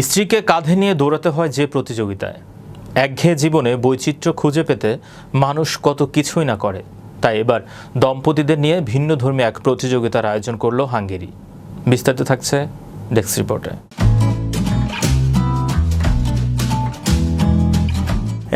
স্ত্রীকে কাঁধে নিয়ে দৌড়াতে হয় যে প্রতিযোগিতায়। একঘেয়ে জীবনে বৈচিত্র্য খুঁজে পেতে মানুষ কত কিছুই না করে। তাই এবার দম্পতিদের নিয়ে ভিন্নধর্মী এক প্রতিযোগিতার আয়োজন করল হাঙ্গেরি। বিস্তারিত থাকছে ডেস্ক রিপোর্টে।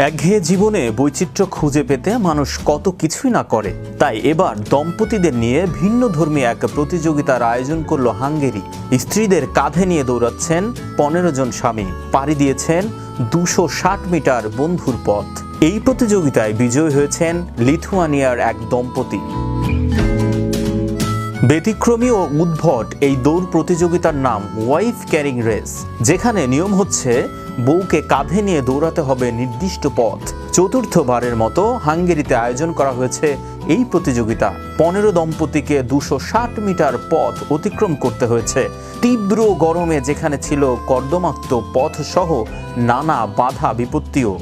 একঘেয়ে জীবনে বৈচিত্র্য খুঁজে পেতে মানুষ কত কিছুই না করে। তাই এবার দম্পতিদের নিয়ে ভিন্নধর্মী এক প্রতিযোগিতার আয়োজন করলো হাঙ্গেরি। স্ত্রীদের কাঁধে নিয়ে দৌড়াচ্ছেন 15 জন স্বামী, পাড়ি দিয়েছেন 260 মিটার বন্ধুর পথ। এই প্রতিযোগিতায় বিজয়ী হয়েছেন লিথুয়ানিয়ার এক দম্পতি। ব্যতিক্রমী ও উদ্ভট এই দৌড় প্রতিযোগিতার নাম ওয়াইফ ক্যারিং রেস, যেখানে নিয়ম হচ্ছে বউকে কাঁধে নিয়ে দৌড়াতে হবে নির্দিষ্ট পথ। চতুর্থবারের মতো হাঙ্গেরিতে আয়োজন করা হয়েছে এই প্রতিযোগিতা। 15 দম্পতিকে 260 মিটার পথ অতিক্রম করতে হয়েছে। তীব্র গরমে যেখানে ছিল কর্দমাক্ত পথ সহ নানা বাধা বিপত্তিও।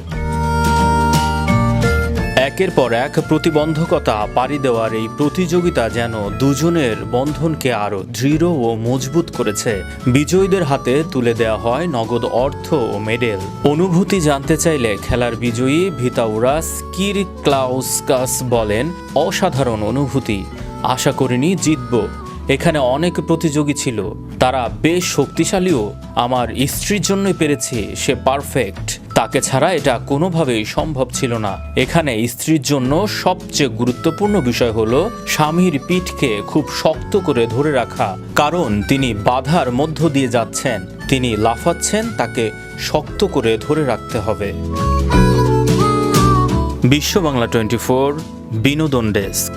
একের পর এক প্রতিবন্ধকতা পাড়ি দেওয়ার এই প্রতিযোগিতা যেন দুজনের বন্ধনকে আরও দৃঢ় ও মজবুত করেছে। বিজয়ীদের হাতে তুলে দেওয়া হয় নগদ অর্থ ও মেডেল। অনুভূতি জানতে চাইলে খেলার বিজয়ী ভিতাউরাস কিরক্লাউস্কাস বলেন, অসাধারণ অনুভূতি, আশা করিনি জিতব। এখানে অনেক প্রতিযোগী ছিল, তারা বেশ শক্তিশালীও। আমার স্ত্রীর জন্যই পেরেছি, সে পারফেক্ট, তাকে ছাড়া এটা কোনোভাবেই সম্ভব ছিল না। এখানে স্ত্রীর জন্য সবচেয়ে গুরুত্বপূর্ণ বিষয় হলো স্বামীর পিঠকে খুব শক্ত করে ধরে রাখা, কারণ তিনি বাধার মধ্য দিয়ে যাচ্ছেন, তিনি লাফাচ্ছেন, তাকে শক্ত করে ধরে রাখতে হবে। বিশ্ব বাংলা 24 বিনোদন ডেস্ক।